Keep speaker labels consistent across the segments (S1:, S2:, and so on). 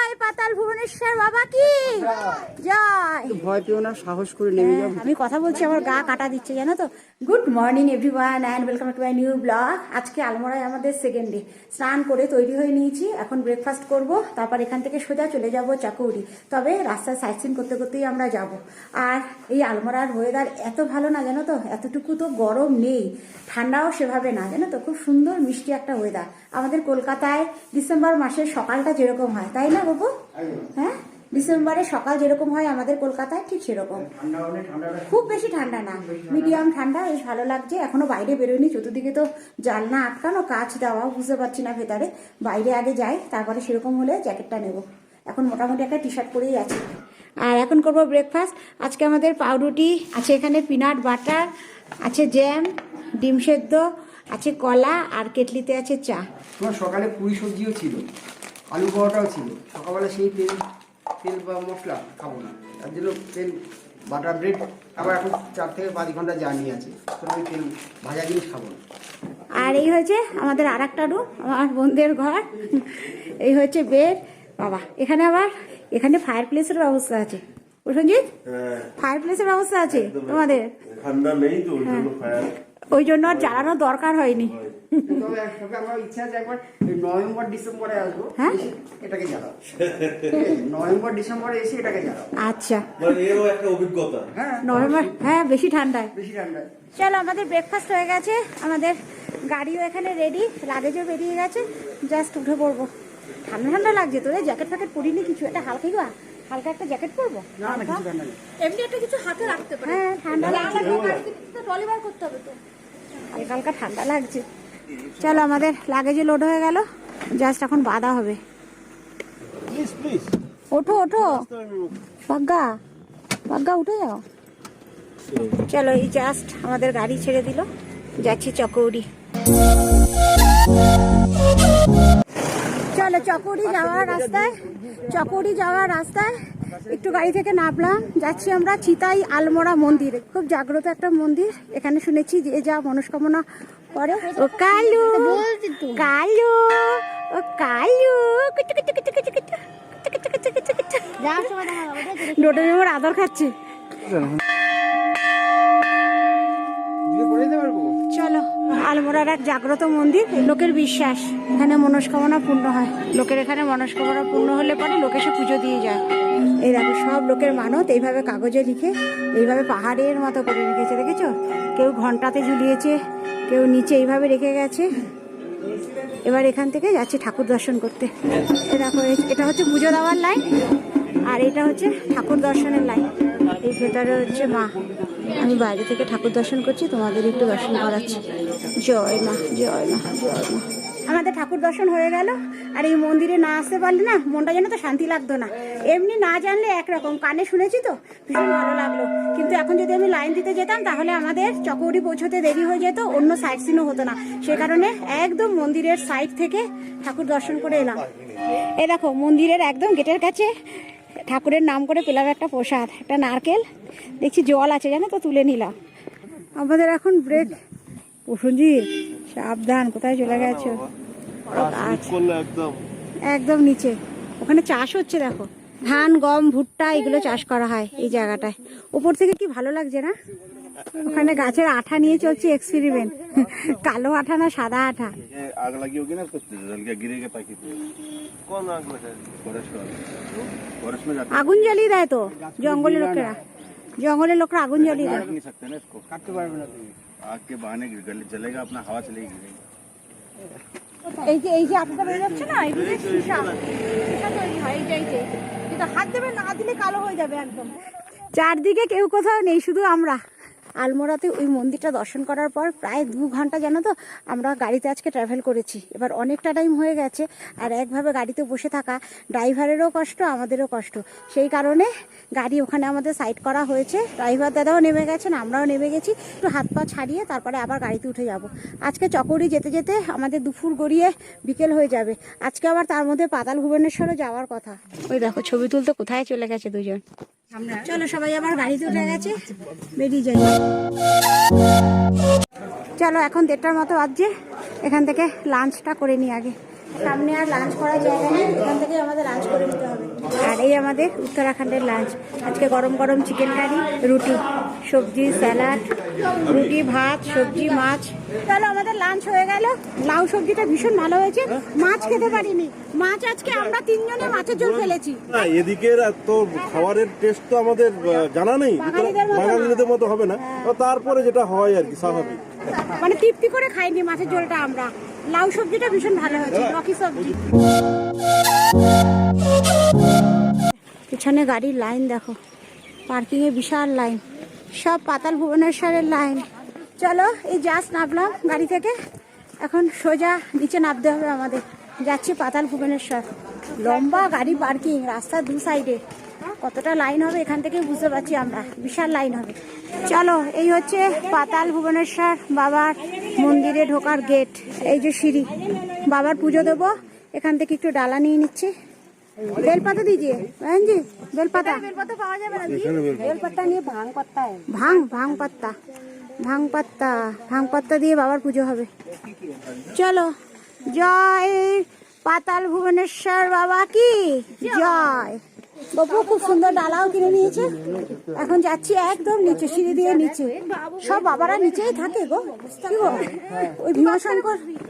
S1: জয় পাতাল ভুবনেশ্বর বাবা কি জয়।
S2: ভয় পেও না, সাহস করে নেমে যাও।
S1: আমি কথা বলছি আমার গা কাটা দিচ্ছে জানো তো। Good morning everyone and welcome to my new blog. আজকে আলমোড়ায় আমাদের সেকেন্ড ডে। স্নান করে তৈরি হয়ে নিয়েছি, এখন ব্রেকফাস্ট করব, তারপর এখান থেকে সোজা চলে যাব চাকৌরি। তবে রাস্তায় সাইট সিন করতে করতেই আমরা যাব। আর এই আলমোড়ার ওয়েদার এত ভালো না জানো তো, এতটুকু তো গরম নেই, ঠান্ডাও সেভাবে না জানো তো, খুব সুন্দর মিষ্টি একটা ওয়েদার। আমাদের কলকাতায় ডিসেম্বর মাসের সকালটা যেরকম হয়, তাই না বাবু? হ্যাঁ, ডিসেম্বরে সকাল যেরকম হয় আমাদের কলকাতায় ঠিক সেরকম। খুব বেশি ঠান্ডা না, মিডিয়াম ঠান্ডা, বেশ ভালো লাগছে। এখনো বাইরে বেরোয়নি, চতুর্দিকে তো জানলা আটকানো, কাচ দেওয়া, বুঝতে পারছি না ভেতরে। বাইরে আগে যাই, তারপরে সেরকম হলে জ্যাকেটটা নেব। এখন মোটামুটি একটা টি শার্ট পরেই আছি। আর এখন করবো ব্রেকফাস্ট। আজকে আমাদের পাউরুটি আছে, এখানে পিনাট বাটার আছে, জ্যাম, ডিম সেদ্ধ আছে, কলা, আর কেটলিতে আছে চা।
S2: তোমার সকালে পুরি সবজিও ছিল, আলু পরোটাও ছিল। সকালবেলা সেই তেল বা মশলা খাবো না, তার জন্য তেল বাটার ব্রেড। আবার এখন 4 থেকে 5 ঘন্টা জার্নি আছে, তো আমি তেল ভাজা জিনিস খাবো না।
S1: আর এই হয়েছে আমাদের আর একটা রুম, আমার বোনদের ঘর। এই হচ্ছে বেড। বাবা, এখানে আবার এখানে ফায়ার প্লেসের ব্যবস্থা আছে। ও সঞ্জিত, ফায়ার প্লেসের ব্যবস্থা আছে তোমাদের?
S3: ঠান্ডা নেই তো,
S1: ওই জন্য আর জ্বালানোর দরকার হয়নি।
S2: তবে আমার ইচ্ছা আছে একবার নভেম্বর ডিসেম্বরে আসবো,
S1: হ্যাঁ,
S2: এটাকে জ্বালাও। নভেম্বর ডিসেম্বরে এসে এটাকে জ্বালাও।
S1: আচ্ছা,
S3: মানে এরও একটা অভিজ্ঞতা।
S2: হ্যাঁ,
S1: নভেম্বর, হ্যাঁ, বেশি ঠান্ডায়।
S2: বেশি ঠান্ডায়।
S1: চলো, আমাদের ব্রেকফাস্ট হয়ে গেছে, আমাদের গাড়িও এখানে রেডি, লাগেজও বেরিয়ে গেছে, জাস্ট উঠে পড়বো। ঠান্ডা ঠান্ডা লাগছে তোদের, জ্যাকেট ফ্যাকেট পরিনি কিছু? একটা হালকা একটা জ্যাকেট পরবো,
S2: না না, কিছু ঠান্ডা নেই।
S4: এমনি একটা কিছু হাতে রাখতে পারে।
S1: হ্যাঁ, ঠান্ডা লাগছে,
S4: ট্রলি বার করতে হবে তো।
S1: হালকা হালকা ঠান্ডা লাগছে। চলো, আমাদের লাগেজে লোড হয়ে গেল, জাস্ট এখন বাঁধা হবে। ওঠো ওঠো ভাগ্যা, ভাগ্যা উঠে যাও। চলো, এই জাস্ট আমাদের গাড়ি ছেড়ে দিল, যাচ্ছি চকৌড়ি। চলো, চকৌড়ি যাওয়ার রাস্তায় একটু গাড়ি থেকে নামলাম, যাচ্ছি আমরা চিতাই আলমোড়া মন্দির। খুব জাগ্রত একটা মন্দির, এখানে শুনেছি যে যা মনস্কামনা করে। ও কালু, কালু, ও কালু, ডোডে মেমোর আদর খাচ্ছে। চলো, আলমোড়ার এক জাগ্রত মন্দির, লোকের বিশ্বাস এখানে মনস্কামনা পূর্ণ হয়। লোকের এখানে মনস্কামনা পূর্ণ হলে পরে লোক এসে পুজো দিয়ে যায়। এই দেখো, সব লোকের মানত এইভাবে কাগজে লিখে এইভাবে পাহাড়ের মতো করে রেখেছে, দেখেছো? কেউ ঘন্টাতে ঝুলিয়েছে, কেউ নিচে এইভাবে রেখে গেছে। এবার এখান থেকে যাচ্ছি ঠাকুর দর্শন করতে। দেখো, এটা হচ্ছে পুজো দেওয়ার লাইন, আর এটা হচ্ছে ঠাকুর দর্শনের লাইন। এই ভেতরে হচ্ছে মা। আমি বাইরে থেকে ঠাকুর দর্শন করছি, তোমাদের একটু দর্শন করাচ্ছি। জয় মা, জয় মা, জয় মা। আমাদের ঠাকুর দর্শন হয়ে গেল। আর এই মন্দিরে না আসতে পারলে না, মনটা যেন তো শান্তি লাগতো না। এমনি না জানলে একরকম, কানে শুনেছি তো ভীষণ ভালো লাগলো, কিন্তু এখন যদি আমি লাইন দিতে যেতাম তাহলে আমাদের চকৌড়ি পৌঁছতে দেরি হয়ে যেত, অন্য সাইড সিনও হতো না। সে কারণে একদম মন্দিরের সাইড থেকে ঠাকুর দর্শন করে এলাম। এ দেখো, মন্দিরের একদম গেটের কাছে ঠাকুরের নাম করে পেলাম একটা প্রসাদ, একটা নারকেল, দেখছি জল আছে জানো তো, তুলে নিলাম। আমাদের এখন ব্রেক। প্রসঞ্জিৎ, সাবধান, কোথায় চলে গেছো? একদম নিচে, ওখানে চাষ হচ্ছে, দেখো ধান, গম, ভুট্টা এগুলো চাষ করা হয় এই জায়গাটায়। উপর থেকে কি ভালো লাগছে না? ওখানে গাছের আঠা নিয়ে চলছে এক্সপেরিমেন্ট, কালো আঠা না সাদা আঠা।
S3: आग लगी होगी ना, कुछ जल गया, गिरेगा ताकि। कौन आग लगा? फॉरेस्ट में जाते
S1: আগুন জ্বালিয়ে দেয় তো জঙ্গলের লোকেরা, জঙ্গলের লোকরা আগুন জ্বালিয়ে দেয়।
S3: नहीं सकते ना इसको, काटते पारबे ना তুমি। आग के बहाने जलेगा, अपना हवा चलेगी।
S4: এই যে আঠাটা বেরিয়ে যাচ্ছে না, এগুলো সীসা তৈরি হয়। এইটাই যে যেটা হাত দেবে না দিলে কালো হয়ে যাবে একদম।
S1: চারদিকে কেউ কোথাও নেই, শুধু আমরা। আলমোড়াতে ওই মন্দিরটা দর্শন করার পর প্রায় 2 ঘন্টা জানো তো আমরা গাড়িতে আজকে ট্রাভেল করেছি। এবার অনেকটা টাইম হয়ে গেছে, আর একভাবে গাড়িতে বসে থাকা ড্রাইভারেরও কষ্ট, আমাদেরও কষ্ট। সেই কারণে গাড়ি ওখানে আমাদের সাইড করা হয়েছে। ড্রাইভার দাদাও নেমে গেছেন, আমরাও নেমে গেছি, একটু হাত পা ছাড়িয়ে তারপরে আবার গাড়িতে উঠে যাব। আজকে চকৌড়ি যেতে যেতে আমাদের দুপুর গড়িয়ে বিকেল হয়ে যাবে। আজকে আবার তার মধ্যে পাতাল ভুবনেশ্বরও যাওয়ার কথা। ওই দেখো, ছবি তুলতে কোথায় চলে গেছে দুজন। চলো, সবাই আবার গাড়িতে উঠে গেছে, বেরিয়ে যাই। চলো, এখন 1:30টার মতো বাজছে, এখান থেকে লাঞ্চটা করে নিই আগে। সামনে আর লাঞ্চ করার জায়গা নেই, এখান থেকে আমাদের লাঞ্চ করে নিতে হবে। এই আমাদের উত্তরাখণ্ডের লাঞ্চ। আজকে গরম গরম চিকেন কারি, রুটি, সবজি, স্যালাড, রুটি, ভাত, সবজি, মাছ। তাহলে আমাদের লাঞ্চ হয়ে গেল। লাউ সবজিটা ভীষণ ভালো হয়েছে। মাছ খেতে পারিনি, মাছ আজকে আমরা তিনজনে মাছের ঝোল ফেলেছি।
S3: না, এদিকের তো খাবারের টেস্ট তো আমাদের জানা নেই, বাঙালিদের মতো হবে না। তো তারপরে যেটা হয় আর কি স্বাভাবিক,
S1: মানে তৃপ্তি করে খাইনি মাছের ঝোলটা আমরা। লাউ সবজিটা ভীষণ ভালো হয়েছে, লকি সবজি। পিছনে গাড়ির লাইন দেখো, পার্কিং এ বিশাল লাইন, সব পাতাল ভুবনেশ্বরের লাইন। চলো, এই জাস্ট নামলাম গাড়ি থেকে, এখন সোজা নিচে নামতে হবে আমাদের। যাচ্ছি পাতাল ভুবনেশ্বর। লম্বা গাড়ি পার্কিং, রাস্তার দু সাইডে। কতটা লাইন হবে এখান থেকে বুঝতে পারছি আমরা, বিশাল লাইন হবে। চলো, এই হচ্ছে পাতাল ভুবনেশ্বর বাবার মন্দিরে ঢোকার গেট। এই যে সিঁড়ি, বাবার পুজো দেবো। এখান থেকে একটু ডালা নিয়ে নিচ্ছি। বেলপাতা দিজিয়ে बहन जी, বেলপাতা।
S4: বেলপাতা পাওয়া যাবে না।
S1: বেলপাতা নিয়ে ভাং পাত্তা, ভাং পাত্তা, ভাং পাত্তা দিয়ে বাবার পুজো হবে। চলো, জয় পাতাল ভুবনেশ্বর বাবা কি জয়। বাবু খুব সুন্দর ডালাও কিনে নিয়েছে। এখন যাচ্ছি একদম নিচে, সিঁড়ি দিয়ে নিচে। সব বাবারা নিচেই থাকে গো, কি গো? ওই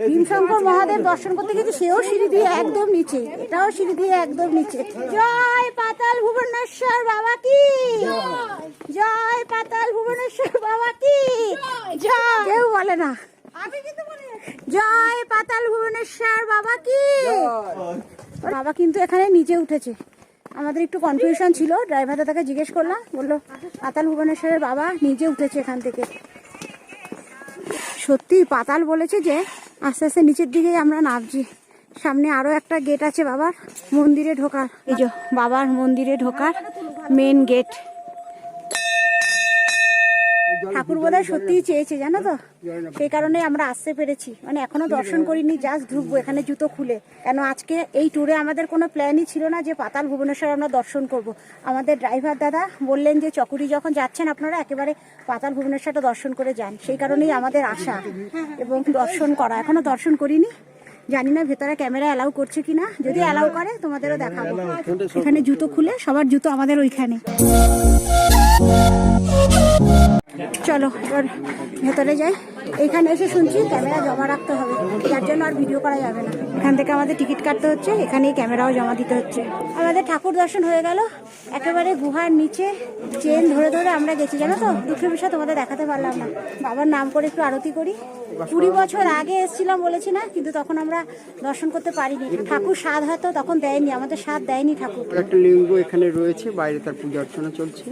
S1: ভীমশঙ্কর মহাদেব দর্শন করতে গেছি, সেও সিঁড়ি দিয়ে একদম নিচে, এটাও সিঁড়ি দিয়ে একদম নিচে। জয় পাতাল ভুবনেশ্বর বাবা কি জয়, পাতাল ভুবনেশ্বর বাবা কি জয়। কেউ বলে না, জয় পাতাল ভুবনেশ্বর বাবা কি। বাবা কিন্তু এখানে নিচে উঠেছে। আমাদের একটু কনফিউশন ছিল, ড্রাইভার দাদাকে জিজ্ঞেস করলাম, বললো পাতাল ভুবনেশ্বরের বাবা নিজে উঠেছে এখান থেকে। সত্যি পাতাল বলেছে যে আস্তে আস্তে নিচের দিকেই আমরা নামছি। সামনে আরো একটা গেট আছে বাবার মন্দিরে ঢোকার। এই যে বাবার মন্দিরে ঢোকার মেন গেট। ঠাকুর বোধহয় সত্যিই চেয়েছে, জানো তো, সেই কারণে আমরা আসতে পেরেছি। মানে এখনো দর্শন করিনি, জাস্ট ঢুকবো এখানে জুতো খুলে। কেন আজকে এই ট্যুরে আমাদের কোনো প্ল্যানই ছিল না যে পাতাল ভুবনেশ্বর আমরা দর্শন করব। আমাদের ড্রাইভার দাদা বললেন যে চকুরি যখন যাচ্ছেন আপনারা একেবারে পাতাল ভুবনেশ্বরটা দর্শন করে যান, সেই কারণেই আমাদের আশা এবং দর্শন করা। এখনো দর্শন করিনি, জানি না ভেতরে ক্যামেরা অ্যালাউ করছে কিনা। যদি অ্যালাউ করে তোমাদেরও দেখাবো। এখানে জুতো খুলে, সবার জুতো আমাদের ওইখানে। চলো এবার ভেতরে যাই। এইখানে এসে শুনছি ক্যামেরা জমা রাখতে হবে, যার জন্য আর ভিডিও করা যাবে না। এখান থেকে আমাদের টিকিট কাটতে হচ্ছে, এখানেই ক্যামেরাও জমা দিতে হচ্ছে। আমাদের ঠাকুর দর্শন হয়ে গেল। একেবারে গুহার নিচে চেন ধরে ধরে আমরা গেছি, জানো তো। দুঃখের বিষয় তোমাদের দেখাতে পারলাম না। বাবার নাম করে একটু আরতি করি। 20 বছর আগে এসেছিলাম বলেছি না, কিন্তু তখন আমরা দর্শন করতে পারিনি। ঠাকুর স্বাদ হয়তো তখন দেয়নি, আমাদের স্বাদ দেয়নি ঠাকুর।
S2: একটা লিঙ্গ এখানে রয়েছে, বাইরে তার পূজা অর্চনা চলছে।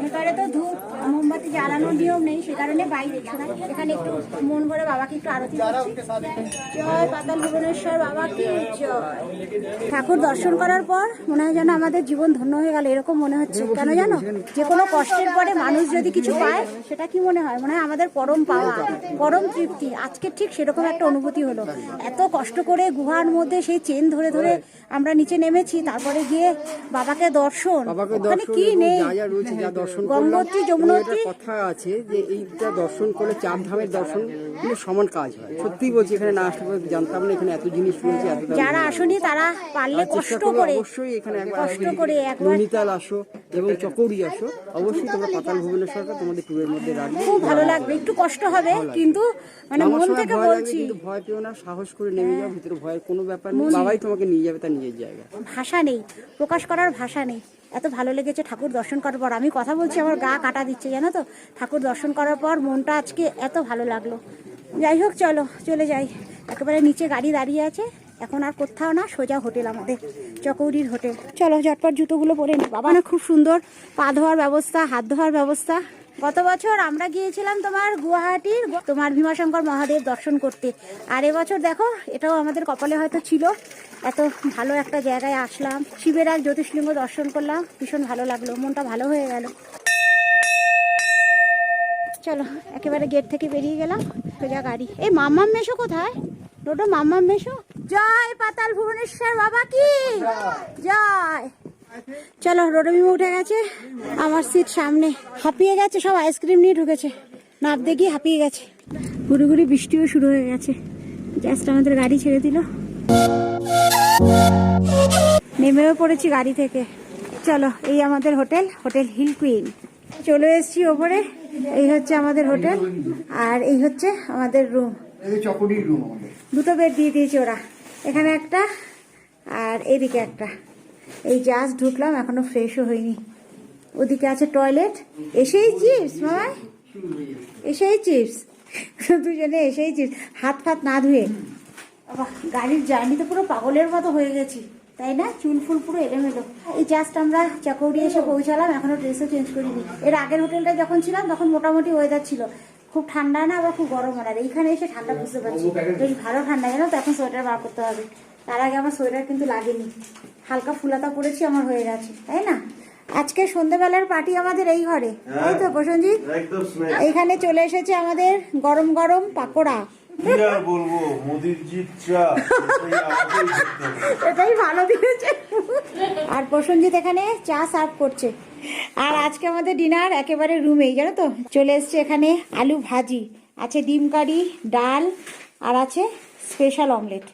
S1: ভেতরে তো ধূপ মোমবাতি জ্বালানোর নিয়ম নেই, সে কারণে বাইরে ছোড়া। এখানে একটু মন ভরে বাবাকে একটু আরতি করছি। জয় পাতাল ভুবনেশ্বর বাবা কি জয়। ঠাকুর দর্শন করার পর মনে হয় যেন আমাদের জীবন ধন্য হয়ে গেল, এরকম মনে হচ্ছে। কেন জানো, যে কোনো কষ্টের পরে মানুষ যদি কিছু পায়, সেটা কি মনে হয়? মনে হয় আমাদের পরম পাওয়া, পরম তৃপ্তি। আজকে ঠিক সেরকম একটা অনুভূতি হলো। এত কষ্ট করে গুহার মধ্যে সেই চেন ধরে ধরে আমরা নিচে নেমেছি, তারপরে গিয়ে বাবাকে দর্শন। ওখানে কি নেই, গঙ্গোত্রী যমুনোত্রী
S2: কথা আছে যে এইটা দর্শন করলে 4 ধামের দর্শন কিন্তু সমান কাজ হয়। সত্যি বলছি, এখানে না আসলে জানতাম না এখানে এত জিনিস রয়েছে।
S1: যারা আসেনি তারা পারলে কষ্ট করে,
S2: অবশ্যই এখানে
S1: কষ্ট করে একবার
S2: নৈনিতাল আসো এবং চকৌড়ি আসো, অবশ্যই তোমরা পাতাল ভুবনেশ্বরটা তোমাদের ট্যুরের মধ্যে রাখবে।
S1: খুব ভালো লাগবে। একটু কষ্ট হবে কিন্তু মানে মন থেকে বলছি,
S2: কিন্তু ভয় পেও না, সাহস করে নেমে যাও। ভিতরে ভয়ের কোনো ব্যাপার নেই, বাবাই তোমাকে নিয়ে যাবে তার নিজের জায়গা।
S1: ভাষা নেই, প্রকাশ করার ভাষা নেই। এত ভালো লেগেছে ঠাকুর দর্শন করার পর। আমি কথা বলছি, আমার গা কাটা দিচ্ছে, জানো তো। ঠাকুর দর্শন করার পর মনটা আজকে এত ভালো লাগলো। যাই হোক, চলো চলে যাই। একেবারে নিচে গাড়ি দাঁড়িয়ে আছে, এখন আর কোথাও না, সোজা হোটেল আমাদের, চকৌড়ির হোটেল। চলো ঝটপট জুতোগুলো পরে নি। বাবা না খুব সুন্দর পা ধোয়ার ব্যবস্থা, হাত ধোয়ার ব্যবস্থা। গত বছর আমরা গিয়েছিলাম তোমার গুয়াহাটির তোমার ভীমাশঙ্কর মহাদেব দর্শন করতে, আর এবছর দেখো এটাও আমাদের কপালে হয়তো ছিল। এত ভালো একটা জায়গায় আসলাম, শিবের এক জ্যোতিষলিঙ্গ দর্শন করলাম, ভীষণ ভালো লাগলো, মনটা ভালো হয়ে গেল। চলো একেবারে গেট থেকে বেরিয়ে গেলাম, সোজা গাড়ি। এই মাম্মাম মেশো কোথায়? ডোডো মাম্মাম মেশো। জয় পাতাল ভুবনেশ্বর বাবা কি জয়। চলো, রোডমিমা উঠে গেছে, আমার সিট সামনে। হাঁপিয়ে গেছে, সব আইসক্রিম নিয়ে ঢুকেছে, নামতে গিয়ে হাঁপিয়ে গেছে। ঘুরি ঘুরি বৃষ্টিও শুরু হয়ে গেছে। জাস্ট আমাদের গাড়ি ছেড়ে দিল, নেমেও পড়েছি গাড়ি থেকে। চলো, এই আমাদের হোটেল, হোটেল হিল কুইন। চলে এসেছি ওপরে। এই হচ্ছে আমাদের হোটেল, আর এই হচ্ছে আমাদের রুম।
S2: এই চকরির রুম আমাদের।
S1: দুটো বেড দিয়ে দিয়েছে ওরা, এখানে একটা আর এদিকে একটা। এই জাস্ট ঢুকলাম, এখনো ফ্রেশও হয়নি। ওদিকে আছে টয়লেট। এসেই চিপস মামা, এসেই চিপস, দুজনে এসেই চিপস, হাত ফাত না ধুয়ে। বাবা, গাড়ির জার্নি তো পুরো পাগলের মতো হয়ে গেছি, তাই না? চুল ফুল পুরো এলোমেলো। এই জাস্ট আমরা চকৌড়ি এসে পৌঁছালাম, এখনো ড্রেসও চেঞ্জ করিনি। এর আগের হোটেলটা যখন ছিলাম তখন মোটামুটি ওয়েদার ছিল, খুব ঠান্ডা না আবার খুব গরম না। আর এইখানে এসে ঠান্ডা বুঝতে পারছি, বেশ ভালো ঠান্ডা, জানো তো? এখন সোয়েটার বার করতে হবে। তার আগে আমার সোয়েটার কিন্তু লাগেনি, হালকা ফুলাতা পড়েছি, আমার হয়ে গেছে, তাই না? আজকে সন্ধ্যেবেলার পার্টি আমাদের এই ঘরে, তাই তো প্রসেনজিৎ?
S3: একদম স্ন্যাক।
S1: এইখানে চলে এসেছে আমাদের গরম গরম পাকোড়া।
S3: কি আর বলবো, মোদির জিত চা, এটাই আমাকেই করতে হবে।
S1: এটাই ভালো দিয়েছে। আর প্রসেনজিৎ এখানে চা সার্ভ করছে। আর আজকে আমাদের ডিনার একেবারে রুমেই, জানো তো? চলে এসছে এখানে আলু ভাজি, আছে ডিম কারি, ডাল, আর আছে স্পেশাল অমলেট।